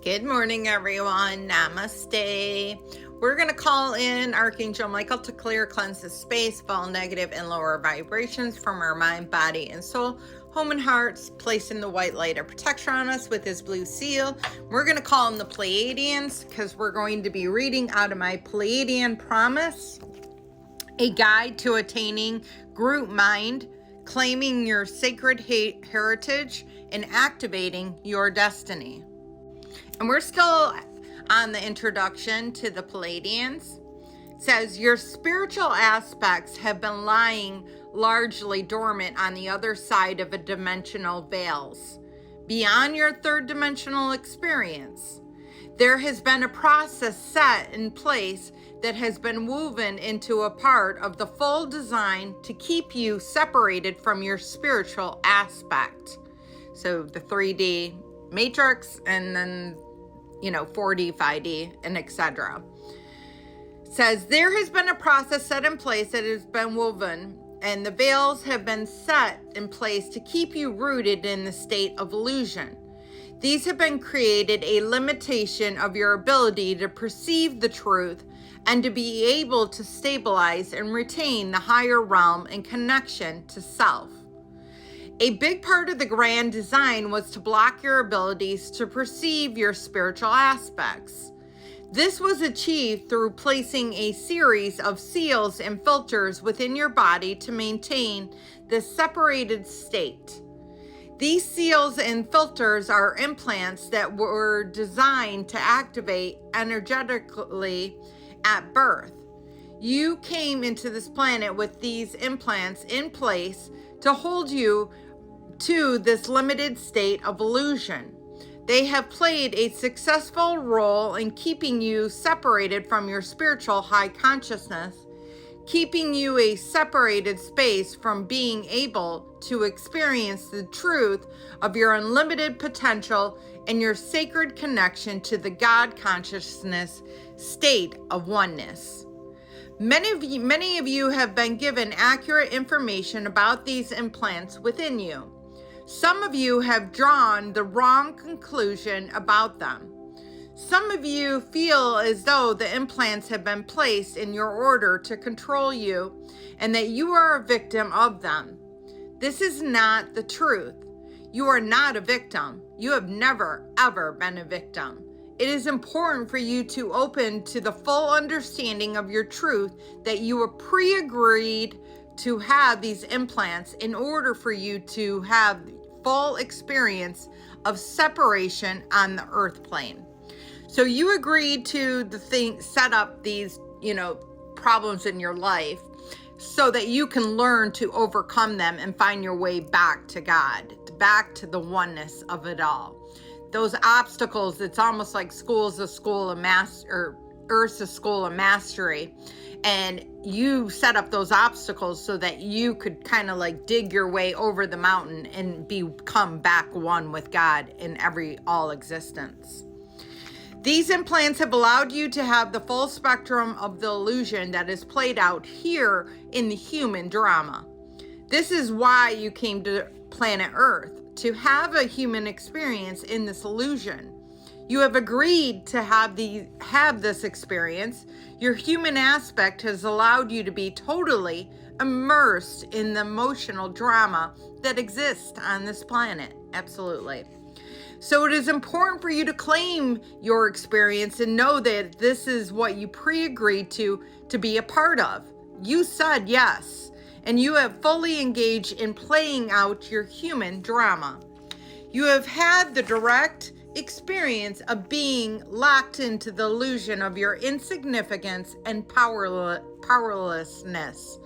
Good morning, everyone. Namaste. We're going to call in Archangel Michael to clear, cleanse the space of all negative and lower vibrations from our mind, body, and soul, home and hearts, placing the white light of protection on us with his blue seal. We're going to call in the Pleiadians because we're going to be reading out of my Pleiadian Promise, a guide to attaining group mind, claiming your sacred heritage, and activating your destiny. And we're still on the introduction to the Pleiadians. It says, your spiritual aspects have been lying largely dormant on the other side of a dimensional veils, beyond your third dimensional experience. There has been a process set in place that has been woven into a part of the full design to keep you separated from your spiritual aspect. So the 3D matrix, and then 4D, 5D, and etc. Says there has been a process set in place that has been woven, and the veils have been set in place to keep you rooted in the state of illusion. These have been created a limitation of your ability to perceive the truth and to be able to stabilize and retain the higher realm and connection to self. A big part of the grand design was to block your abilities to perceive your spiritual aspects. This was achieved through placing a series of seals and filters within your body to maintain this separated state. These seals and filters are implants that were designed to activate energetically at birth. You came into this planet with these implants in place to hold you to this limited state of illusion. They have played a successful role in keeping you separated from your spiritual high consciousness, keeping you a separated space from being able to experience the truth of your unlimited potential and your sacred connection to the God consciousness state of oneness. Many of you have been given accurate information about these implants within you. Some of you have drawn the wrong conclusion about them. Some of you feel as though the implants have been placed in your order to control you and that you are a victim of them. This is not the truth. You are not a victim. You have never, ever been a victim. It is important for you to open to the full understanding of your truth that you were pre-agreed to have these implants in order for you to have full experience of separation on the earth plane. So you agreed to set up these, problems in your life so that you can learn to overcome them and find your way back to God, back to the oneness of it all. Those obstacles, it's almost like school's a school of Earth's a school of mastery. And you set up those obstacles so that you could kind of like dig your way over the mountain and become back one with God in all existence. These implants have allowed you to have the full spectrum of the illusion that is played out here in the human drama. This is why you came to planet Earth, to have a human experience in this illusion. You have agreed to have this experience. Your human aspect has allowed you to be totally immersed in the emotional drama that exists on this planet. Absolutely. So it is important for you to claim your experience and know that this is what you pre-agreed to be a part of. You said yes, and you have fully engaged in playing out your human drama. You have had the direct experience of being locked into the illusion of your insignificance and powerlessness,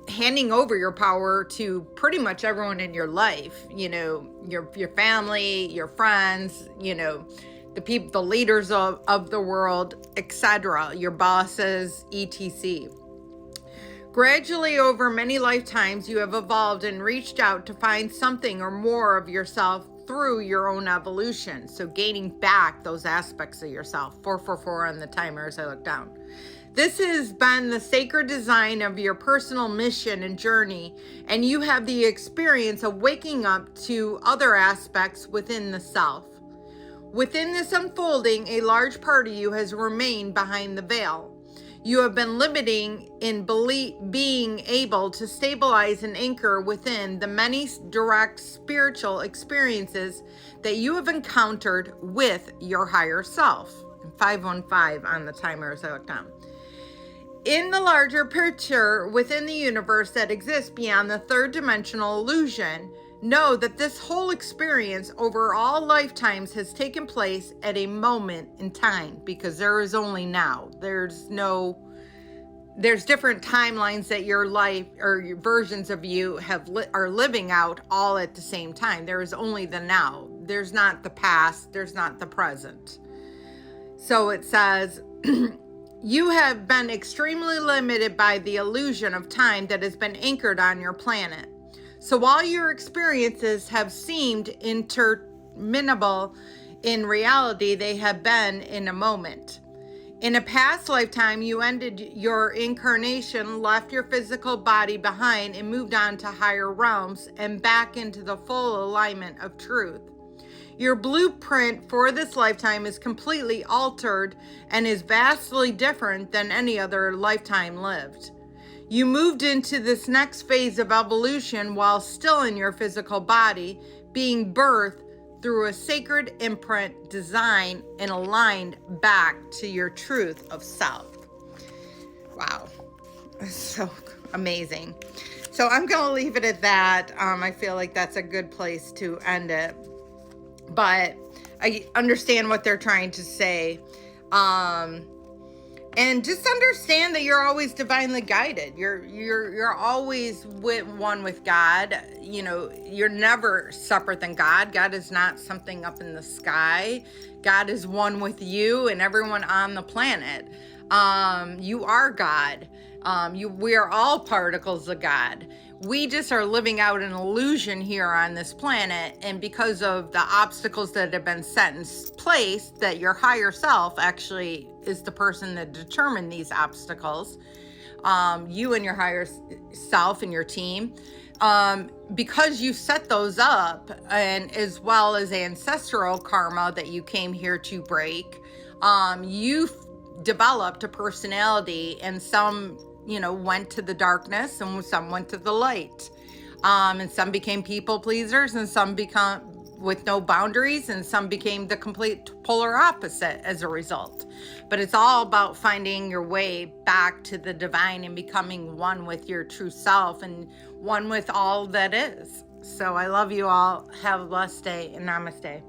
handing over your power to pretty much everyone in your life, your family, your friends, the people, the leaders of the world, etc., your bosses, etc. Gradually, over many lifetimes, you have evolved and reached out to find something or more of yourself through your own evolution. So gaining back those aspects of yourself. 444 on the timer as I look down. This has been the sacred design of your personal mission and journey, and you have the experience of waking up to other aspects within the self. Within this unfolding, a large part of you has remained behind the veil. You have been limiting in being able to stabilize and anchor within the many direct spiritual experiences that you have encountered with your higher self. 515 on the timer as I look down. In the larger picture within the universe that exists beyond the third dimensional illusion, know that this whole experience over all lifetimes has taken place at a moment in time, because there is only now. There's different timelines that your life or your versions of you are living out all at the same time. There is only the now. There's not the past. There's not the present. So it says, you have been extremely limited by the illusion of time that has been anchored on your planet. So while your experiences have seemed interminable, in reality, they have been in a moment. In a past lifetime, you ended your incarnation, left your physical body behind, and moved on to higher realms and back into the full alignment of truth. Your blueprint for this lifetime is completely altered and is vastly different than any other lifetime lived. You moved into this next phase of evolution while still in your physical body, being birthed through a sacred imprint, designed and aligned back to your truth of self. Wow, so amazing. So I'm going to leave it at that. I feel like that's a good place to end it. But I understand what they're trying to say. And just understand that you're always divinely guided. You're always one with God. You know, you're never separate than God. God is not something up in the sky. God is one with you and everyone on the planet. You are God. We are all particles of God. We just are living out an illusion here on this planet, and because of the obstacles that have been set in place, that your higher self actually is the person that determined these obstacles, you and your higher self and your team, because you set those up, and as well as ancestral karma that you came here to break, you developed a personality, and some went to the darkness and some went to the light. And some became people pleasers, and some become with no boundaries, and some became the complete polar opposite as a result. But it's all about finding your way back to the divine and becoming one with your true self and one with all that is. So I love you all. Have a blessed day, and namaste.